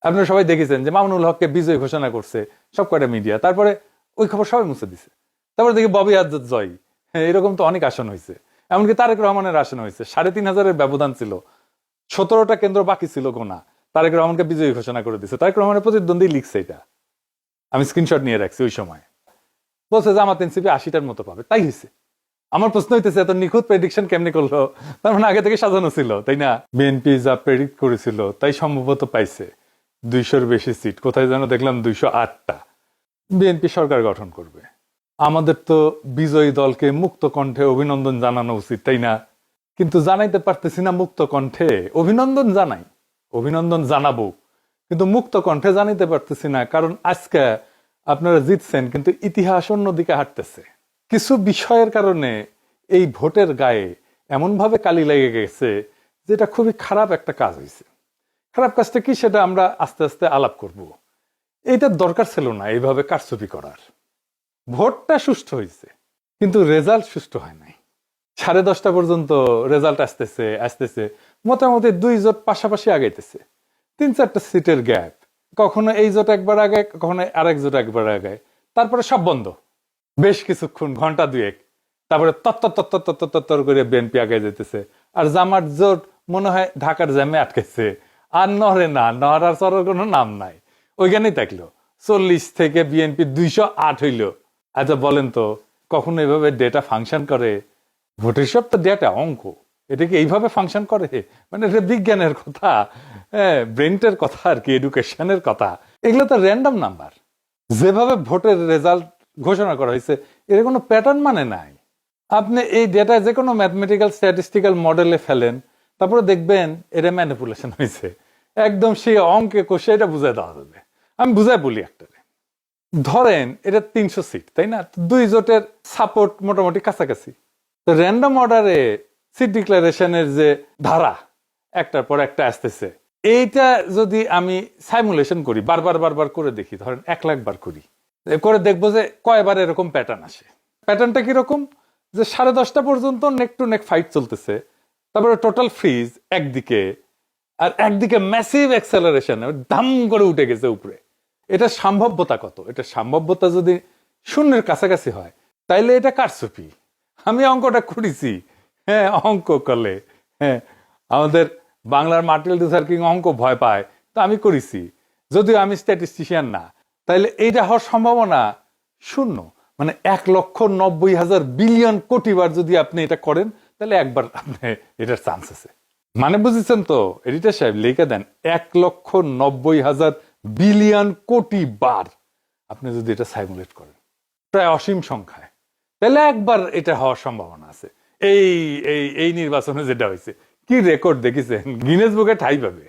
আপনারা সবাই দেখেছেন যে মামুনুল হককে বিজয় ঘোষণা করছে সব কয়টা মিডিয়া, তারপরে ওই খবর সবাই মুছে দিছে। তারপরে দেখি ববি আজাদ জয়, এরকম তো অনেক আসন হয়েছে। এমনকি তারেক রহমানের আসন হয়েছে, ৩৫,০০০ ব্যবধান ছিল, ১৭টা কেন্দ্র বাকি ছিল গোনা, তারেক রহমানকে বিজয়ী ঘোষণা করে দিচ্ছে। তারেক রহমানের প্রতিদ্বন্দ্বী লিখছে এটা, আমি স্ক্রিনশট নিয়ে রাখছি। ওই সময় বলছে জামাত এনসিপি ৮০টার মতো পাবে, তাই হয়েছে। আমার প্রশ্ন হইতেছে এত নিখুঁত প্রেডিকশন কেমনি করলো? তার মানে আগে থেকে সাজানো ছিল, তাই না? বিএনপি যা প্রেডিক্ট করেছিল তাই সম্ভবত পাইছে ২০০-র বেশি সিট। কোথায় যেন দেখলাম ২০৮টা। বিএনপি সরকার গঠন করবে। আমাদের তো বিজয়ী দলকে মুক্ত কণ্ঠে অভিনন্দন জানানো উচিত, তাই না? কিন্তু জানাইতে পারতেছি না মুক্ত কণ্ঠে। অভিনন্দন জানাই, অভিনন্দন জানাবো, কিন্তু মুক্ত কণ্ঠে জানাইতে পারতেছি না। কারণ আজকে আপনারা জিতছেন, কিন্তু ইতিহাস অন্যদিকে হাঁটতেছে। কিছু বিষয়ের কারণে এই ভোটের গায়ে এমনভাবে কালি লেগে গেছে, যেটা খুবই খারাপ একটা কাজ হয়েছে। খারাপ কাজটা কি সেটা আমরা আস্তে আস্তে আলাপ করব। এইটার দরকার ছিল না এইভাবে কারচুপি করার। ভোটটা সুষ্ঠু হয়েছে, কিন্তু রেজাল্ট সুষ্ঠু হয় নাই। 10:30 পর্যন্ত রেজাল্ট আসতেছে আসতেছে, মোটামুটি 2 জোট পাশাপাশি আগাইতেছে, 3-4টা সিটের গ্যাপ। কখনো এই জোট একবার আগে, কখনো আরেক জোট একবার আগে, তারপরে সব বন্ধ বেশ কিছুক্ষণ, ঘন্টা 2-1। তারপরে তত্তর করে বিএনপি আগে যেতেছে। আর জামাত জোট মনে হয় ঢাকার জ্যামে আটকেছে, আর নড়ে না, নড়ার চড়ার কোনো নাম নাই, ওইখানেই থাকলো। 40 থেকে বিএনপি 208 হইল। আচ্ছা বলেন তো, কখনো এইভাবে ডেটা ফাংশন করে? ভোটের সব তো ডেটা, অঙ্ক, এটা কি এইভাবে ফাংশন করে? মানে এটা বিজ্ঞানের কথা, হ্যাঁ, ব্রেনটের কথা আর কি, এডুকেশনের কথা। এগুলো তো র্যান্ডম নাম্বার। যেভাবে ভোটের রেজাল্ট ঘোষণা করা হয়েছে, এর কোনো প্যাটার্ন মানে নাই। আপনি এই ডেটা যে কোনো ম্যাথমেটিক্যাল স্ট্যাটিস্টিক্যাল মডেলে ফেলেন, তারপরে দেখবেন এটা ম্যানিপুলেশন হয়েছে। একদম সেই অঙ্কে কষে এটা বুঝাই দেওয়া যাবে। আমি বুঝাই বলি একটা, ধরেন এটা 300 সিট, তাই না? 2 জোটের সাপোর্ট মোটামুটি কাছাকাছি। তো র্যান্ডম অর্ডারে সিট ডিক্লারেশনের যে ধারা একটার পর একটা আসতেছে, এইটা যদি আমি সাইমুলেশন করি, বারবার করে দেখি, ধরেন 1,00,000 বার করি, করে দেখবো যে কয়বার এরকম প্যাটার্ন আসে। প্যাটার্নটা কিরকম? যে 10:30 পর্যন্ত নেক টু নেক ফাইট চলতেছে, তারপরে টোটাল ফ্রিজ একদিকে, আর একদিকে ম্যাসিভ অ্যাক্সেলারেশন, দাম করে উঠে গেছে উপরে। এটা সম্ভাব্যতা কত? এটা সম্ভাব্যতা যদি 0-এর কাছাকাছি হয়, তাইলে এটা কারচুপি। আমি অঙ্কটা করেছি, হ্যাঁ, অঙ্ক করলে, হ্যাঁ, আমাদের বাংলার মার্টিন লুথার কিং অঙ্ক ভয় পায়, তো আমি করেছি, যদিও আমি স্ট্যাটিস্টিশিয়ান না। তাইলে এইটা হওয়ার সম্ভাবনা 0। মানে 1,90,000 বিলিয়ন কোটি বার যদি আপনি এটা করেন, তাহলে একবার আপনি এটার চান্স আছে। মানে বুঝেছেন তো এডিটর সাহেব? লিখে দেন 1,90,000 বিলিয়ন কোটি বার আপনি যদি এটা সাইমুলেট করেন, প্রায় অসীম সংখ্যায়, তাহলে একবার এটা হওয়ার সম্ভাবনা আছে। এই এই এই নির্বাচনে যেটা হয়েছে, কি রেকর্ড দেখেছেন, গিনেস বুকে ঠাঁই পাবে।